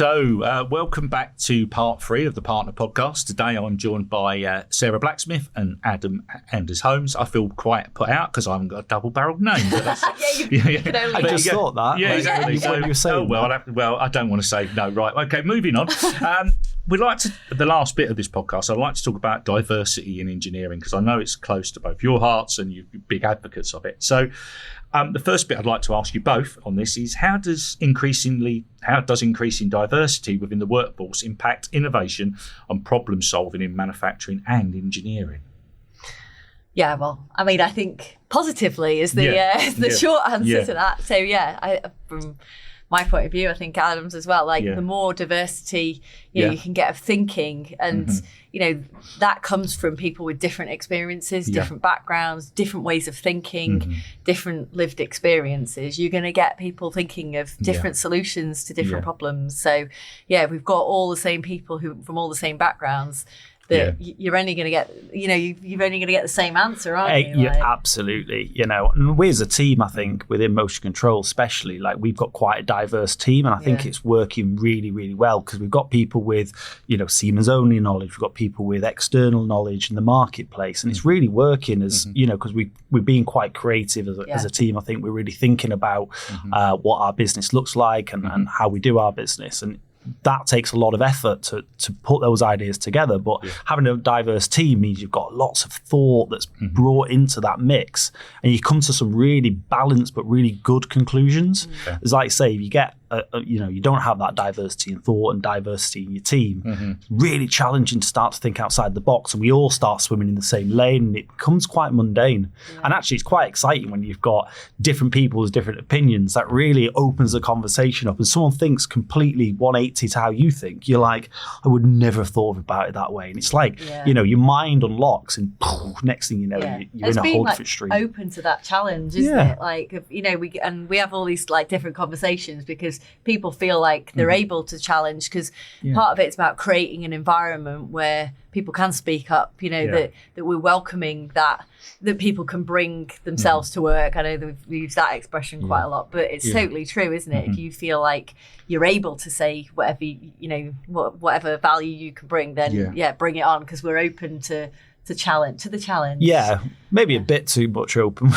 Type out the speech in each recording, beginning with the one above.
So, welcome back to part 3 of the Partner Podcast. Today I'm joined by Sarah Black-Smith and Adam Anders-Holmes. I feel quite put out because I haven't got a double-barrelled name. But that's, I just thought that. Yeah, exactly. So, I don't want to say no. Right. Okay, moving on. We'd like to, the last bit of this podcast, I'd like to talk about diversity in engineering because I know it's close to both your hearts and you're big advocates of it. So the first bit I'd like to ask you both on this is how does increasing diversity within the workforce impact innovation and problem solving in manufacturing and engineering? Yeah, well, I mean, I think positively is the short answer to that. So from my point of view, I think Adam's as well, the more diversity you can get of thinking and, that comes from people with different experiences, different backgrounds, different ways of thinking, different lived experiences. You're going to get people thinking of different solutions to different problems. So, we've got all the same people who from all the same backgrounds. That you're only going to get, you're only going to get the same answer, aren't you? Yeah, absolutely. And we as a team, I think, within motion control especially, we've got quite a diverse team, and I think it's working really, really well because we've got people with, Siemens only knowledge, we've got people with external knowledge in the marketplace, and it's really working as, because we're being quite creative as a team. I think we're really thinking about what our business looks like and how we do our business. And that takes a lot of effort to put those ideas together. But having a diverse team means you've got lots of thought that's brought into that mix, and you come to some really balanced but really good conclusions. It's like, say, if you get you don't have that diversity in thought and diversity in your team, it's really challenging to start to think outside the box, and we all start swimming in the same lane, and it becomes quite mundane. And actually, it's quite exciting when you've got different people's different opinions. That really opens the conversation up, and someone thinks completely 180 to how you think. You're like, I would never have thought about it that way. And it's like, your mind unlocks, and next thing you know, you're in a whole different stream. Open to that challenge, isn't it? We have all these different conversations because people feel like they're able to challenge, because part of it's about creating an environment where people can speak up, that we're welcoming that people can bring themselves to work. I know that we've used that expression quite a lot, but it's totally true, isn't it? If you feel like you're able to say whatever, whatever value you can bring, then bring it on, because we're open to the challenge. Yeah, maybe a bit too much open,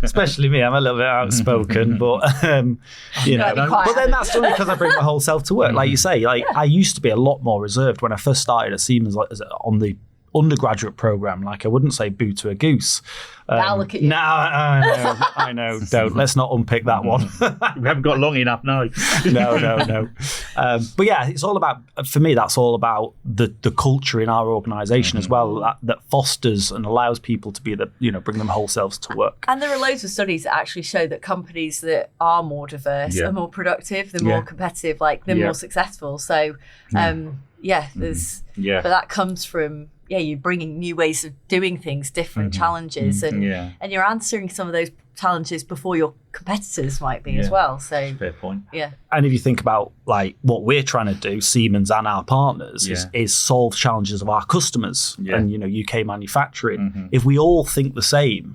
especially me. I'm a little bit outspoken, but but then that's only because I bring my whole self to work. Like you say, I used to be a lot more reserved when I first started at Siemens, on the undergraduate program. I wouldn't say boo to a goose. Now look at you. No, I know. Don't. Let's not unpick that one. We haven't got long enough, no. No. But it's all about, for me, that's all about the culture in our organisation as well, that fosters and allows people to be bring them whole selves to work. And there are loads of studies that actually show that companies that are more diverse are more productive, they're more competitive, they're more successful. So, but that comes from you're bringing new ways of doing things, different challenges, and you're answering some of those challenges before your competitors might be as well. So fair point. Yeah. And if you think about what we're trying to do, Siemens and our partners, is solve challenges of our customers and UK manufacturing. If we all think the same,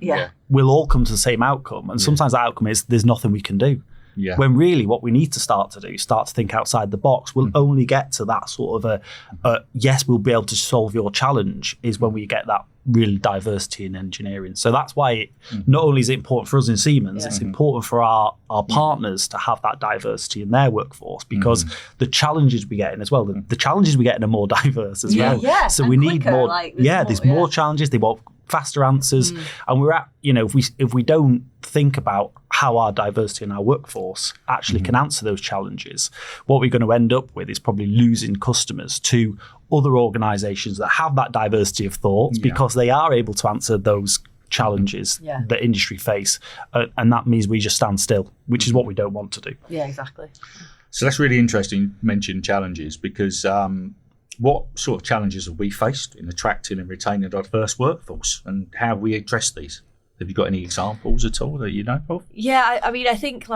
we'll all come to the same outcome. And sometimes the outcome is there's nothing we can do. Yeah. When really what we need to start to do, start to think outside the box. We'll only get to that sort of yes, we'll be able to solve your challenge, is when we get that real diversity in engineering. So that's why not only is it important for us in Siemens, it's important for our partners to have that diversity in their workforce, because the challenges we get in as well, the challenges we get in are more diverse as well. Yeah, so we need more. There's more challenges. They want faster answers, and we're at if we don't think about how our diversity in our workforce actually can answer those challenges, what we're going to end up with is probably losing customers to other organisations that have that diversity of thoughts, because they are able to answer those challenges that industry face, and that means we just stand still, which is what we don't want to do. Yeah, exactly. So that's really interesting. You mentioned challenges, because what sort of challenges have we faced in attracting and retaining a diverse workforce, and how have we addressed these? Have you got any examples at all that you know of? Yeah, I mean, I think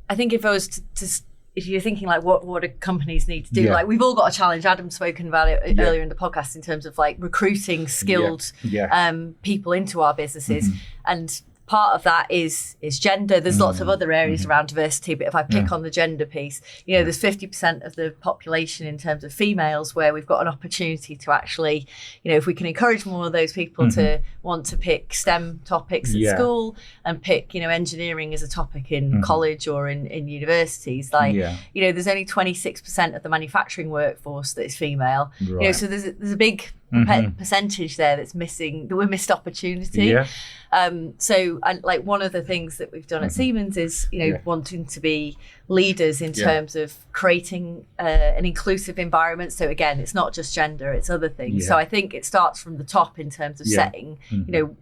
if I was to if you're thinking what do companies need to do, we've all got a challenge. Adam's spoken about it earlier in the podcast in terms of recruiting skilled people into our businesses, and part of that is gender. There's lots of other areas around diversity, but if I pick on the gender piece, there's 50% of the population in terms of females where we've got an opportunity to actually, if we can encourage more of those people to want to pick STEM topics at school and pick, engineering as a topic in college or in universities, there's only 26% of the manufacturing workforce that is female. Right. So there's a big percentage there that's missing, that we missed opportunity. So like one of the things that we've done at Siemens is wanting to be leaders in terms of creating an inclusive environment. So again, it's not just gender, it's other things. So I think it starts from the top in terms of setting,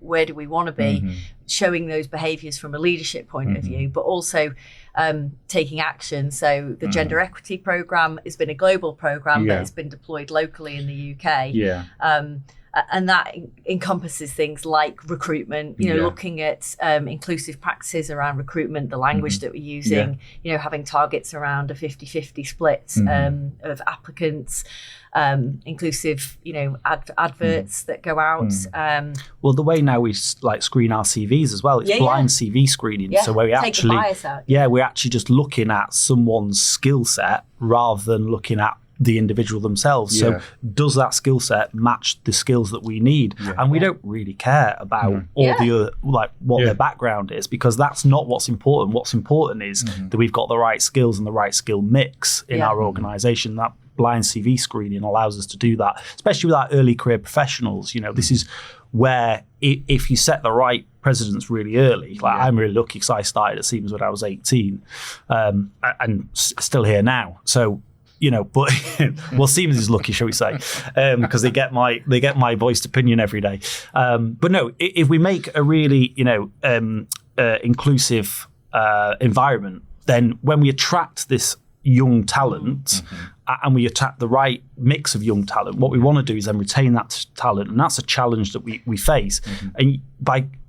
where do we want to be, showing those behaviours from a leadership point of view, but also taking action. So the gender equity programme has been a global programme that has been deployed locally in the UK. And that encompasses things like recruitment, looking at inclusive practices around recruitment, the language that we're using, having targets around a 50-50 split of applicants, inclusive, adverts that go out. Well, the way now we screen our CVs as well, it's blind CV screening. So where we actually, the bias out. we're actually just looking at someone's skill set rather than looking at the individual themselves. So does that skill set match the skills that we need? And we don't really care about all the other, what their background is, because that's not what's important. What's important is that we've got the right skills and the right skill mix in our organisation. That blind CV screening allows us to do that, especially with our early career professionals. This is where if you set the right precedents really early, I'm really lucky because I started at Siemens when I was 18 and still here now. So but well, Siemens is lucky, shall we say, because they get my voiced opinion every day. But no, if we make a really inclusive environment, then when we attract this young talent and we attract the right mix of young talent, what we want to do is then retain that talent, and that's a challenge that we face. And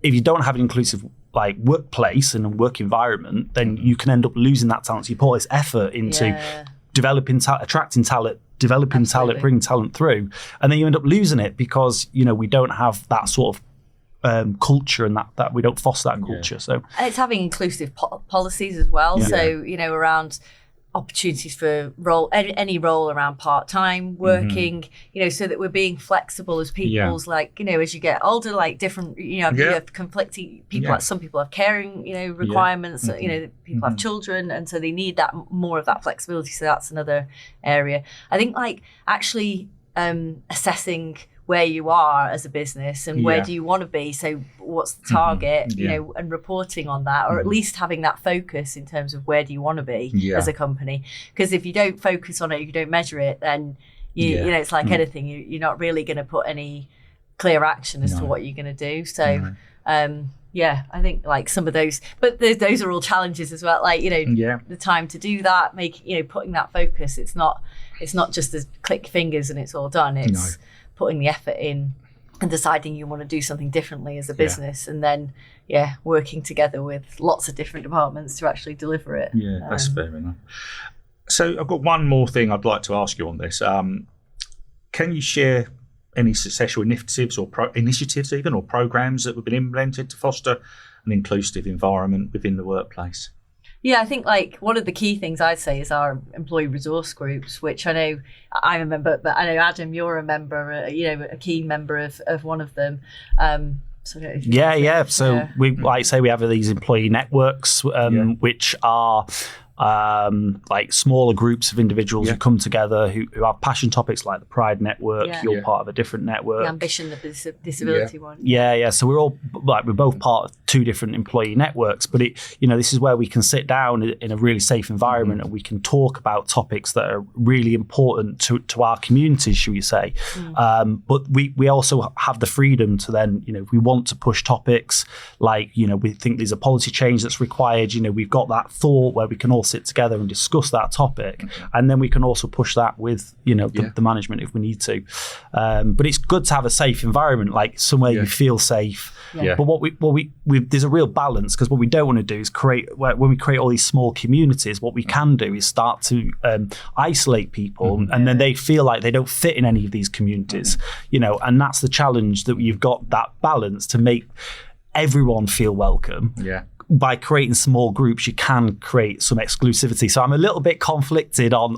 if you don't have an inclusive workplace and a work environment, then you can end up losing that talent. So you put all this effort into developing, attracting talent, developing talent, bringing talent through, and then you end up losing it because we don't have that sort of culture, and that we don't foster that culture. So and it's having inclusive policies as well. So around opportunities for any role around part-time working, so that we're being flexible as people's as you get older, different, you have conflicting people. Some people have caring, requirements. People have children, and so they need that more of that flexibility. So that's another area. I think actually assessing where you are as a business and where do you want to be. So what's the target, and reporting on that, or at least having that focus in terms of where do you want to be as a company. Because if you don't focus on it, if you don't measure it, then it's like anything, you're not really going to put any clear action as to what you're going to do. So I think some of those, but those are all challenges as well. The time to do that, putting that focus. It's not just as click fingers and it's all done. It's putting the effort in and deciding you want to do something differently as a business, and then working together with lots of different departments to actually deliver it. That's fair enough. So I've got one more thing I'd like to ask you on this. Can you share any successful initiatives or initiatives even, or programs that have been implemented to foster an inclusive environment within the workplace? Yeah, I think one of the key things I'd say is our employee resource groups, which I know I'm a member, but I know Adam, you're a member, a keen member of one of them. So we we have these employee networks, which are smaller groups of individuals who come together who have passion topics like the Pride Network. You're part of a different network. The Ambition, the disability one. So we're both part of two different employee networks, but this is where we can sit down in a really safe environment and we can talk about topics that are really important to our communities, shall we say. But we also have the freedom to then, if we want to push topics we think there's a policy change that's required, we've got that thought where we can all sit together and discuss that topic, and then we can also push that with the management if we need to. But it's good to have a safe environment, somewhere you feel safe. But what we there's a real balance, because what we don't want to do is when we create all these small communities, what we can do is start to isolate people, and then they feel like they don't fit in any of these communities, and that's the challenge, that you've got that balance to make everyone feel welcome. Yeah. By creating small groups, you can create some exclusivity. So I'm a little bit conflicted on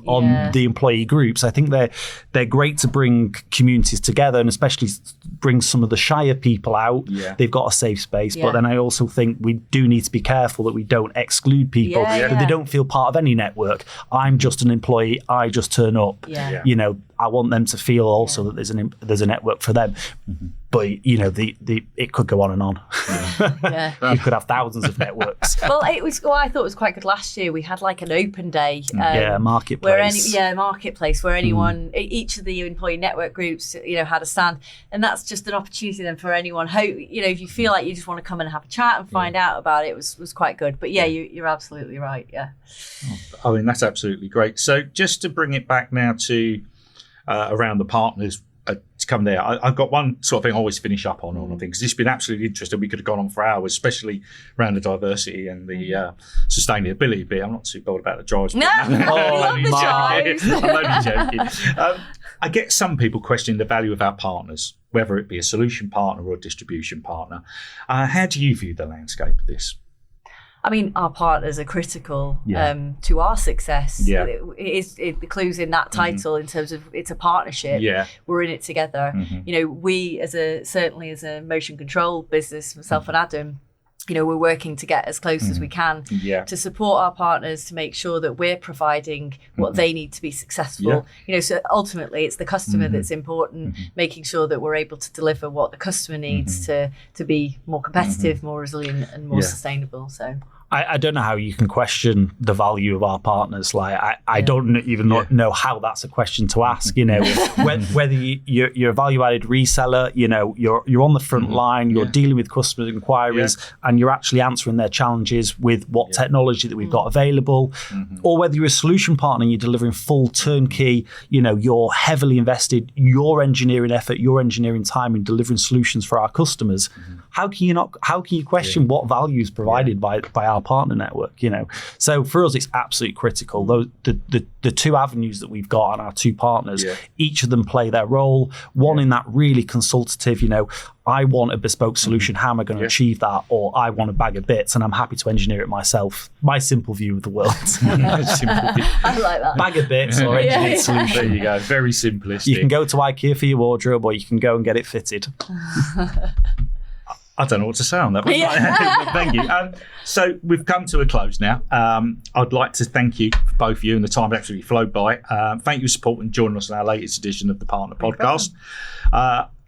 the employee groups. I think they're great to bring communities together, and especially bring some of the shyer people out. Yeah. They've got a safe space. But then I also think we do need to be careful that we don't exclude people, that they don't feel part of any network. I'm just an employee. I just turn up. Yeah. You know, I want them to feel also that there's a network for them. Mm-hmm. But, you know, it could go on and on. Yeah. You could have thousands of networks. Well, it was. Well, I thought it was quite good last year. We had like an open day. Marketplace. Marketplace where anyone, each of the employee network groups, you know, had a stand, and that's just an opportunity then for anyone who, you know, if you feel like you just want to come and have a chat and find out about it, was quite good. But you're absolutely right. Yeah. I mean, that's absolutely great. So just to bring it back now to around the partners. To come there, I've got one sort of thing I always finish up on things, because it's been absolutely interesting. We could have gone on for hours, especially around the diversity and the sustainability bit. I'm not too bothered about the drives. No, I love the drives. I'm only joking. I get some people questioning the value of our partners, whether it be a solution partner or a distribution partner. How do you view the landscape of this? I mean, our partners are critical to our success. Yeah. It includes in that title in terms of it's a partnership. Yeah. We're in it together. Mm-hmm. You know, we certainly as a motion control business, myself and Adam, you know, we're working to get as close as we can to support our partners, to make sure that we're providing what they need to be successful. Yeah. You know, so ultimately it's the customer that's important, making sure that we're able to deliver what the customer needs to be more competitive, more resilient and more sustainable. So I don't know how you can question the value of our partners. Like I don't even know how that's a question to ask. You know, whether you're a value-added reseller, you know, you're on the front line, you're dealing with customer inquiries, and you're actually answering their challenges with what technology that we've got available, or whether you're a solution partner and you're delivering full turnkey. You know, you're heavily invested your engineering effort, your engineering time in delivering solutions for our customers. How can you question what value is provided by our partner network? You know, so for us it's absolutely critical. The two avenues that we've got on our two partners, each of them play their role. One in that really consultative, you know, I want a bespoke solution, how am I going to achieve that? Or I want a bag of bits and I'm happy to engineer it myself. My simple view of the world. I like that. Bag of bits or engineered solution. There you go, very simplistic. You can go to IKEA for your wardrobe, or you can go and get it fitted. I don't know what to say on that one. Thank you. So we've come to a close now. I'd like to thank you, both of you, and the time absolutely flowed by. Thank you for supporting joining us on our latest edition of the Partner Podcast.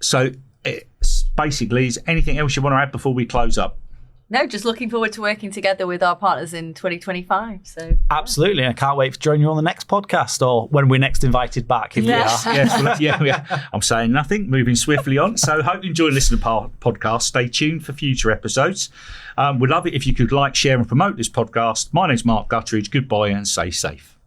So it's basically, is anything else you want to add before we close up? No, just looking forward to working together with our partners in 2025. So absolutely, I can't wait to join you on the next podcast, or when we're next invited back. If we are, yes, we are. I'm saying nothing. Moving swiftly on. So hope you enjoy listening to the podcast. Stay tuned for future episodes. We'd love it if you could like, share, and promote this podcast. My name's Mark Guttridge. Goodbye and stay safe.